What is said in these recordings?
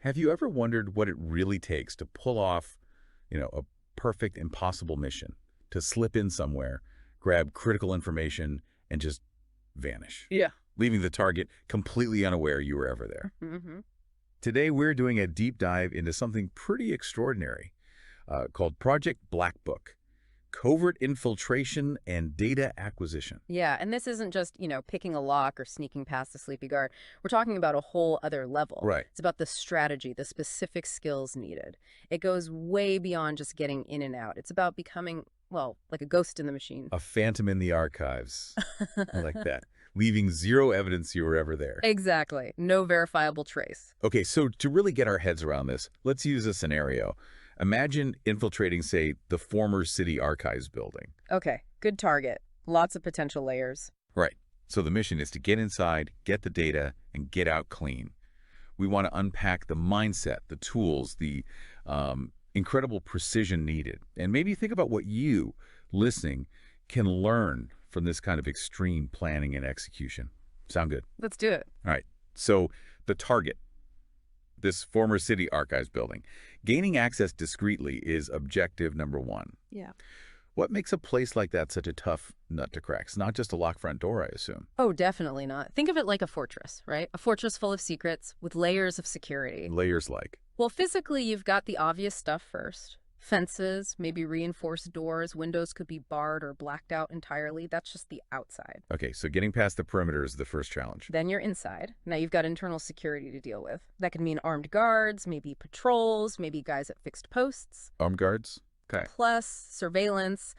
Have you ever wondered what it really takes to pull off, a perfect, impossible mission? To slip in somewhere, grab critical information, and just vanish, Yeah. leaving the target completely unaware you were ever there. Mm-hmm. Today, we're doing a deep dive into something pretty extraordinary called Project Black Book, Covert Infiltration and Data Acquisition. Yeah, and this isn't just, picking a lock or sneaking past the sleepy guard. We're talking about a whole other level. Right. It's about the strategy, the specific skills needed. It goes way beyond just getting in and out. It's about becoming, well, like a ghost in the machine. A phantom in the archives. I like that. Leaving zero evidence you were ever there. Exactly. No verifiable trace. Okay, so to really get our heads around this, let's use a scenario. Imagine infiltrating, say, the former city archives building. Okay, good target. Lots of potential layers. Right. So the mission is to get inside, get the data, and get out clean. We want to unpack the mindset, the tools, the incredible precision needed. And maybe think about what you, listening, can learn from this kind of extreme planning and execution. Sound good? Let's do it. All right. So the target, this former city archives building. Gaining access discreetly is objective number one. Yeah. What makes a place like that such a tough nut to crack? It's not just a locked front door, I assume. Oh, definitely not. Think of it like a fortress, right? A fortress full of secrets with layers of security. Layers like? Well, physically, you've got the obvious stuff first. Fences, maybe reinforced doors, windows could be barred or blacked out entirely. That's just the outside. Okay, so getting past the perimeter is the first challenge. Then you're inside. Now you've got internal security to deal with. That could mean armed guards, maybe patrols, maybe guys at fixed posts. Armed guards? Okay. Plus surveillance,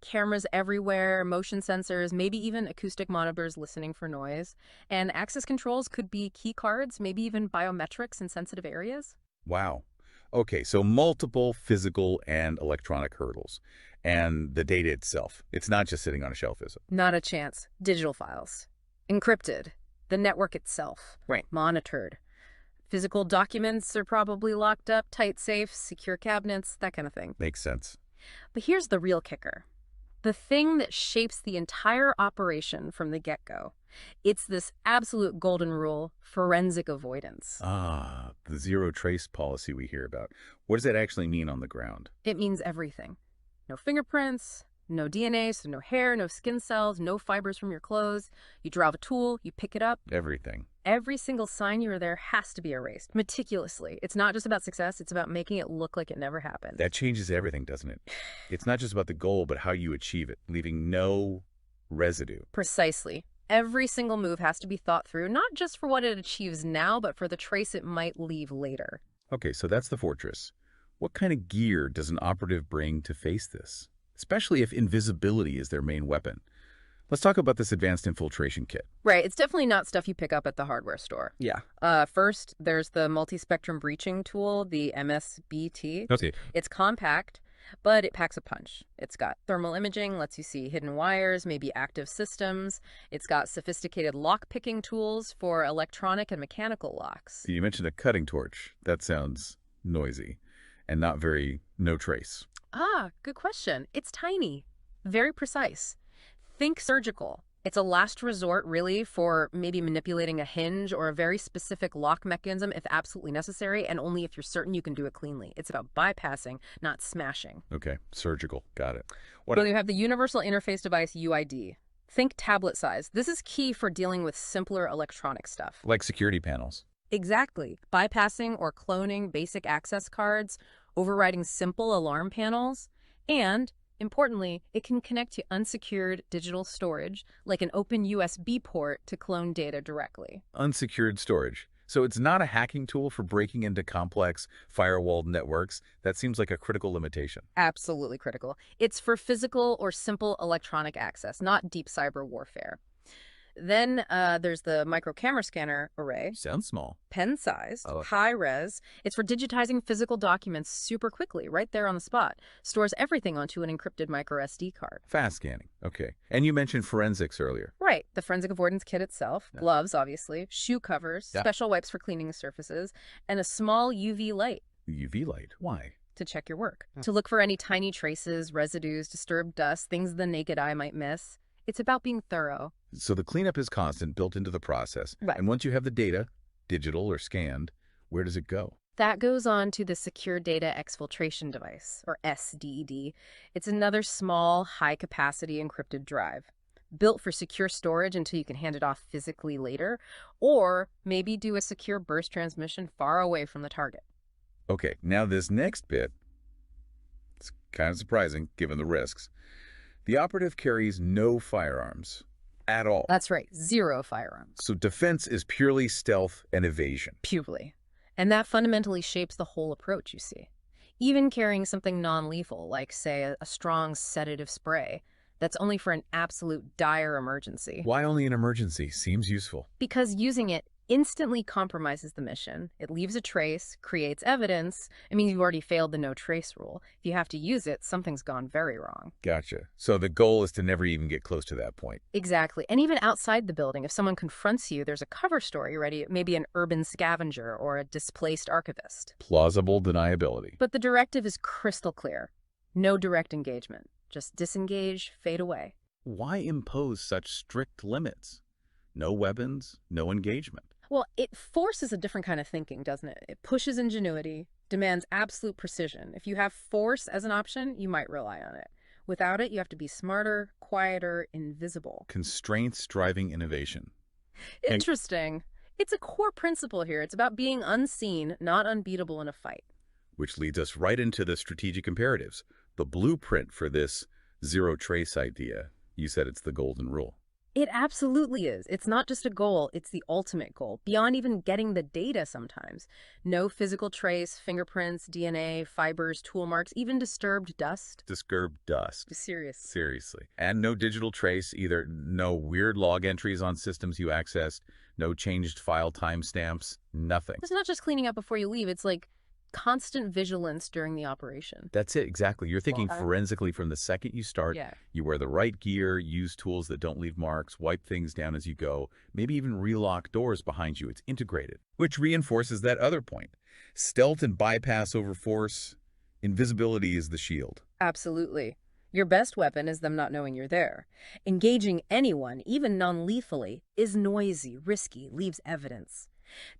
cameras everywhere, motion sensors, maybe even acoustic monitors listening for noise. And access controls could be key cards, maybe even biometrics in sensitive areas. Wow. Okay, so multiple physical and electronic hurdles. And the data itself, it's not just sitting on a shelf, is it? Not a chance. Digital files. Encrypted. The network itself. Right. Monitored. Physical documents are probably locked up, tight safes, secure cabinets, that kind of thing. Makes sense. But here's the real kicker. The thing that shapes the entire operation from the get-go. It's this absolute golden rule, forensic avoidance. Ah, the zero trace policy we hear about. What does that actually mean on the ground? It means everything. No fingerprints, no DNA, so no hair, no skin cells, no fibers from your clothes. You draw a tool, you pick it up. Everything. Every single sign you were there has to be erased, meticulously. It's not just about success, it's about making it look like it never happened. That changes everything, doesn't it? It's not just about the goal, but how you achieve it, leaving no residue. Precisely. Every single move has to be thought through, not just for what it achieves now, but for the trace it might leave later. Okay, so that's the fortress. What kind of gear does an operative bring to face this? Especially if invisibility is their main weapon. Let's talk about this advanced infiltration kit. Right, it's definitely not stuff you pick up at the hardware store. Yeah. First, there's the multi-spectrum breaching tool, the MSBT. Okay. It's compact, but it packs a punch. It's got thermal imaging, lets you see hidden wires, maybe active systems. It's got sophisticated lock-picking tools for electronic and mechanical locks. You mentioned a cutting torch. That sounds noisy and not very no trace. Ah, good question. It's tiny, very precise. Think surgical. It's a last resort, really, for maybe manipulating a hinge or a very specific lock mechanism if absolutely necessary, and only if you're certain you can do it cleanly. It's about bypassing, not smashing. Okay, surgical. Got it. Well, you have the Universal Interface Device, UID. Think tablet size. This is key for dealing with simpler electronic stuff. Like security panels. Exactly. Bypassing or cloning basic access cards, overriding simple alarm panels, and importantly, it can connect to unsecured digital storage, like an open USB port to clone data directly. Unsecured storage. So it's not a hacking tool for breaking into complex firewalled networks. That seems like a critical limitation. Absolutely critical. It's for physical or simple electronic access, not deep cyber warfare. Then there's the micro camera scanner array. Sounds small. Pen-sized, Oh. high-res. It's for digitizing physical documents super quickly, right there on the spot. Stores everything onto an encrypted micro SD card. Fast scanning. Okay. And you mentioned forensics earlier. Right. The forensic avoidance kit itself, Yeah. gloves, obviously, shoe covers, Yeah. special wipes for cleaning surfaces, and a small UV light UV light. Why? to check your work. To look for any tiny traces, residues, disturbed dust, things the naked eye might miss. It's about being thorough. So the cleanup is constant, built into the process. Right. And once you have the data, digital or scanned, where does it go? That goes on to the Secure Data Exfiltration Device, or SDED. It's another small, high-capacity encrypted drive, built for secure storage until you can hand it off physically later, or maybe do a secure burst transmission far away from the target. Okay, now this next bit, it's kind of surprising given the risks. The operative carries no firearms at all. That's right, zero firearms. So defense is purely stealth and evasion. Purely. And that fundamentally shapes the whole approach, you see. Even carrying something non-lethal, like, say, a strong sedative spray, that's only for an absolute dire emergency. Why only an emergency? Seems useful. Because using it instantly compromises the mission. It leaves a trace, creates evidence. I mean, you've already failed the no-trace rule. If you have to use it, something's gone very wrong. Gotcha. So the goal is to never even get close to that point. Exactly. And even outside the building, if someone confronts you, there's a cover story ready, maybe an urban scavenger or a displaced archivist. Plausible deniability. But the directive is crystal clear. No direct engagement. Just disengage, fade away. Why impose such strict limits? No weapons, no engagement. Well, it forces a different kind of thinking, doesn't it? It pushes ingenuity, demands absolute precision. If you have force as an option, you might rely on it. Without it, you have to be smarter, quieter, invisible. Constraints driving innovation. Interesting. It's a core principle here. It's about being unseen, not unbeatable in a fight. Which leads us right into the strategic imperatives. The blueprint for this zero trace idea. You said it's the golden rule. It absolutely is. It's not just a goal, it's the ultimate goal, beyond even getting the data sometimes. No physical trace, fingerprints, DNA, fibers, tool marks, even disturbed dust. Disturbed dust. Seriously. And no digital trace either. No weird log entries on systems you accessed. No changed file timestamps. Nothing. It's not just cleaning up before you leave. It's like constant vigilance during the operation. That's it, exactly. You're thinking forensically from the second you start. Yeah. You wear the right gear, use tools that don't leave marks, wipe things down as you go, maybe even relock doors behind you. It's integrated, which reinforces that other point. Stealth and bypass over force. Invisibility is the shield. Absolutely. Your best weapon is them not knowing you're there. Engaging anyone, even non-lethally, is noisy, risky, leaves evidence.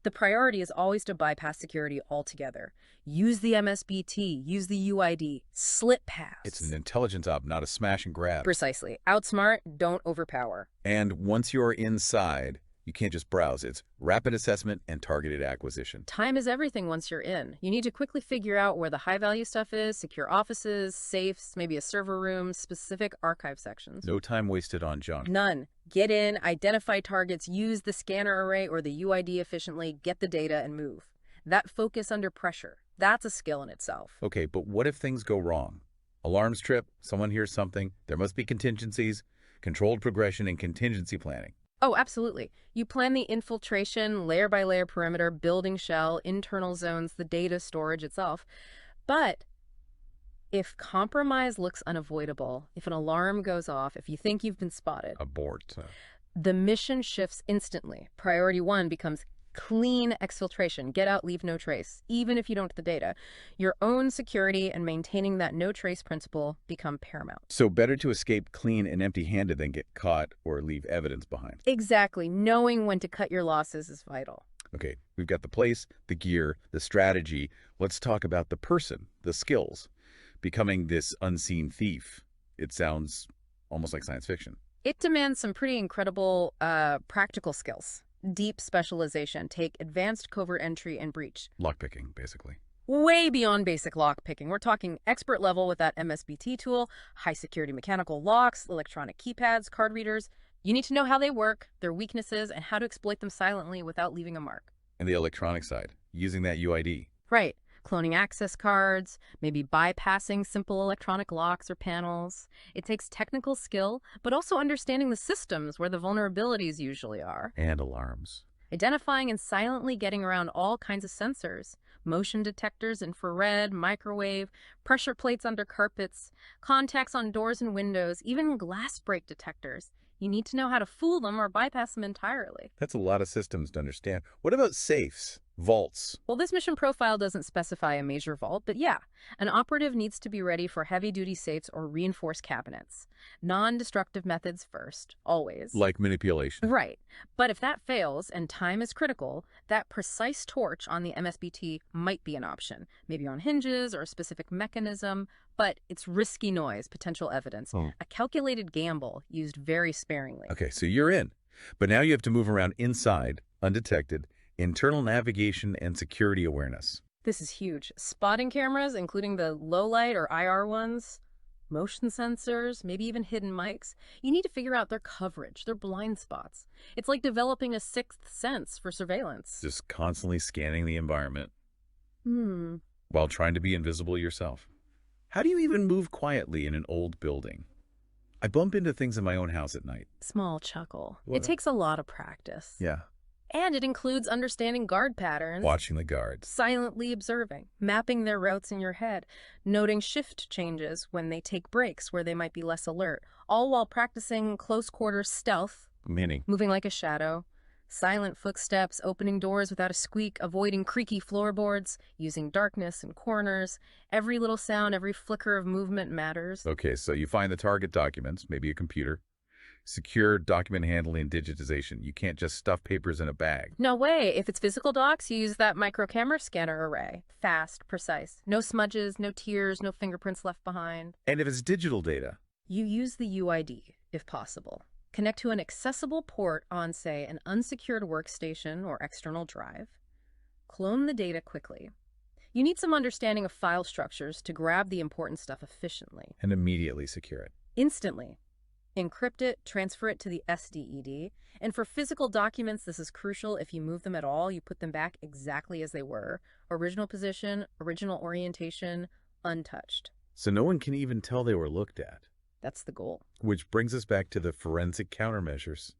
The priority is always to bypass security altogether. Use the MSBT, use the UID, slip pass. It's an intelligence op, not a smash and grab. Precisely. Outsmart, don't overpower. And once you're inside, you can't just browse. It's rapid assessment and targeted acquisition. Time is everything once you're in. You need to quickly figure out where the high-value stuff is, secure offices, safes, maybe a server room, specific archive sections. No time wasted on junk. None. Get in, identify targets, use the scanner array or the UID efficiently, get the data, and move. That focus under pressure, that's a skill in itself. Okay, but what if things go wrong? Alarms trip, someone hears something, there must be contingencies, controlled progression, and contingency planning. Oh, absolutely. You plan the infiltration, layer-by-layer perimeter, building shell, internal zones, the data storage itself. But if compromise looks unavoidable, if an alarm goes off, if you think you've been spotted, Abort. the mission shifts instantly. Priority one becomes clean exfiltration. Get out, leave no trace. Even if you don't get the data, your own security and maintaining that no trace principle become paramount. So better to escape clean and empty-handed than get caught or leave evidence behind. Exactly. Knowing when to cut your losses is vital. Okay, we've got the place, the gear, the strategy. Let's talk about the person, the skills. Becoming this unseen thief. It sounds almost like science fiction. It demands some pretty incredible practical skills. Deep specialization. Take advanced covert entry and breach. Lockpicking, basically. Way beyond basic lockpicking. We're talking expert level with that MSBT tool, high security mechanical locks, electronic keypads, card readers. You need to know how they work, their weaknesses, and how to exploit them silently without leaving a mark. And the electronic side, using that UID. Right. Cloning access cards, maybe bypassing simple electronic locks or panels. It takes technical skill, but also understanding the systems where the vulnerabilities usually are. And alarms. Identifying and silently getting around all kinds of sensors. Motion detectors, infrared, microwave, pressure plates under carpets, contacts on doors and windows, even glass break detectors. You need to know how to fool them or bypass them entirely. That's a lot of systems to understand. What about safes? Vaults. Well, this mission profile doesn't specify a major vault, but yeah, an operative needs to be ready for heavy-duty safes or reinforced cabinets. Non-destructive methods first, always. Like manipulation. Right. But if that fails and time is critical, that precise torch on the MSBT might be an option. Maybe on hinges or a specific mechanism, but it's risky noise, potential evidence. Oh. A calculated gamble used very sparingly. Okay, so you're in. But now you have to move around inside, undetected, internal navigation and security awareness. This is huge. Spotting cameras, including the low light or IR ones, motion sensors, maybe even hidden mics. You need to figure out their coverage, their blind spots. It's like developing a sixth sense for surveillance. Just constantly scanning the environment Hmm. while trying to be invisible yourself. How do you even move quietly in an old building? I bump into things in my own house at night. Small chuckle. What? It takes a lot of practice. Yeah. And it includes understanding guard patterns. Watching the guards. Silently observing, mapping their routes in your head, noting shift changes when they take breaks where they might be less alert, all while practicing close-quarter stealth, Meaning? moving like a shadow, silent footsteps, opening doors without a squeak, avoiding creaky floorboards, using darkness and corners. Every little sound, every flicker of movement matters. Okay, so you find the target documents, maybe a computer. Secure document handling and digitization. You can't just stuff papers in a bag. No way. If it's physical docs, you use that micro camera scanner array. Fast, precise. No smudges, no tears, no fingerprints left behind. And if it's digital data? You use the UID, if possible. Connect to an accessible port on, say, an unsecured workstation or external drive. Clone the data quickly. You need some understanding of file structures to grab the important stuff efficiently. And immediately secure it. Instantly. Encrypt it, transfer it to the SDED. And for physical documents, this is crucial. If you move them at all, you put them back exactly as they were. Original position, original orientation, untouched. So no one can even tell they were looked at. That's the goal. Which brings us back to the forensic countermeasures.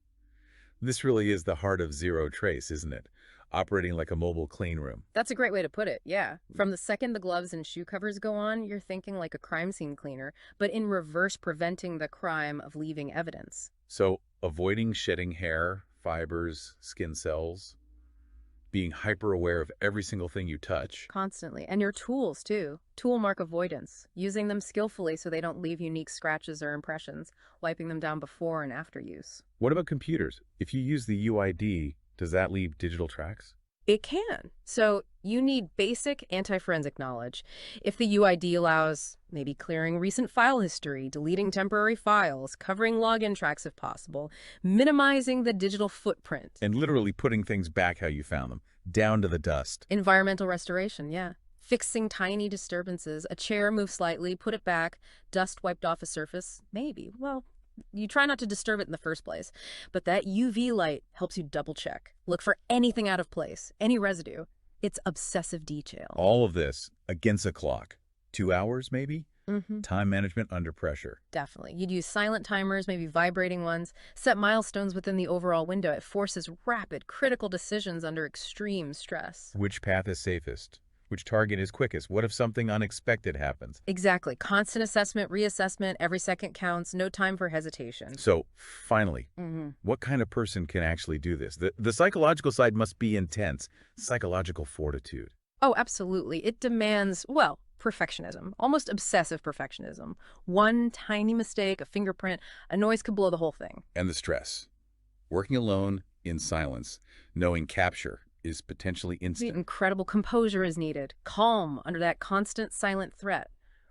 This really is the heart of zero trace, isn't it? Operating like a mobile clean room. That's a great way to put it, yeah. From the second the gloves and shoe covers go on, you're thinking like a crime scene cleaner, but in reverse preventing the crime of leaving evidence. So avoiding shedding hair, fibers, skin cells, being hyper aware of every single thing you touch. Constantly. And your tools, too. Tool mark avoidance. Using them skillfully so they don't leave unique scratches or impressions. Wiping them down before and after use. What about computers? If you use the UID, does that leave digital tracks? It can. So you need basic anti-forensic knowledge. If the UID allows maybe clearing recent file history, deleting temporary files, covering login tracks if possible, minimizing the digital footprint. And literally putting things back how you found them, down to the dust. Environmental restoration, yeah. Fixing tiny disturbances. A chair moved slightly, put it back, dust wiped off a surface. Maybe. Well, you try not to disturb it in the first place. But that UV light helps you double check. Look for anything out of place, any residue. It's obsessive detail. All of this against a clock. 2 hours, maybe? Mm-hmm. Time management under pressure. Definitely. You'd use silent timers, maybe vibrating ones, set milestones within the overall window. It forces rapid, critical decisions under extreme stress. Which path is safest? Which target is quickest? What if something unexpected happens? Exactly. Constant assessment, reassessment, every second counts, no time for hesitation. So, finally, Mm-hmm. what kind of person can actually do this? The psychological side must be intense. Psychological fortitude. Oh, absolutely. It demands, well, perfectionism, almost obsessive perfectionism. One tiny mistake, a fingerprint, a noise could blow the whole thing. And the stress. Working alone, in silence, knowing capture is potentially The instant. incredible composure is needed, calm under that constant silent threat,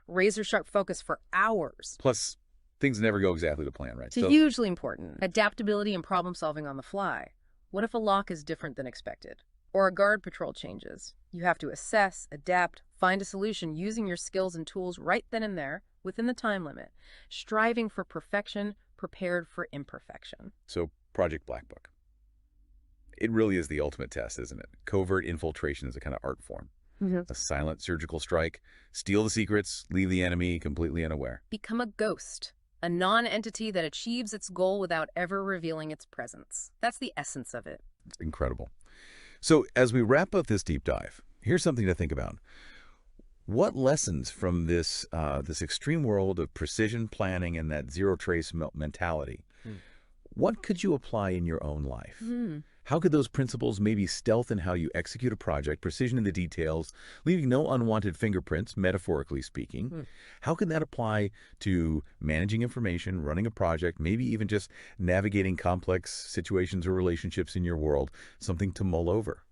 razor-sharp focus for hours. Plus, things never go exactly to plan, right? It's hugely important. Adaptability and problem-solving on the fly. What if a lock is different than expected? Or a guard patrol changes? You have to assess, adapt, find a solution using your skills and tools right then and there, within the time limit. Striving for perfection, prepared for imperfection. So, Project Black Book. It really is the ultimate test, isn't it? Covert infiltration is a kind of art form. Mm-hmm. A silent surgical strike, steal the secrets, leave the enemy completely unaware. Become a ghost, a non-entity that achieves its goal without ever revealing its presence. That's the essence of it. It's incredible. So as we wrap up this deep dive, here's something to think about. What lessons from this extreme world of precision planning and that zero trace mentality, what could you apply in your own life? How could those principles maybe stealth in how you execute a project, precision in the details, leaving no unwanted fingerprints, metaphorically speaking? Hmm. How can that apply to managing information, running a project, maybe even just navigating complex situations or relationships in your world? Something to mull over.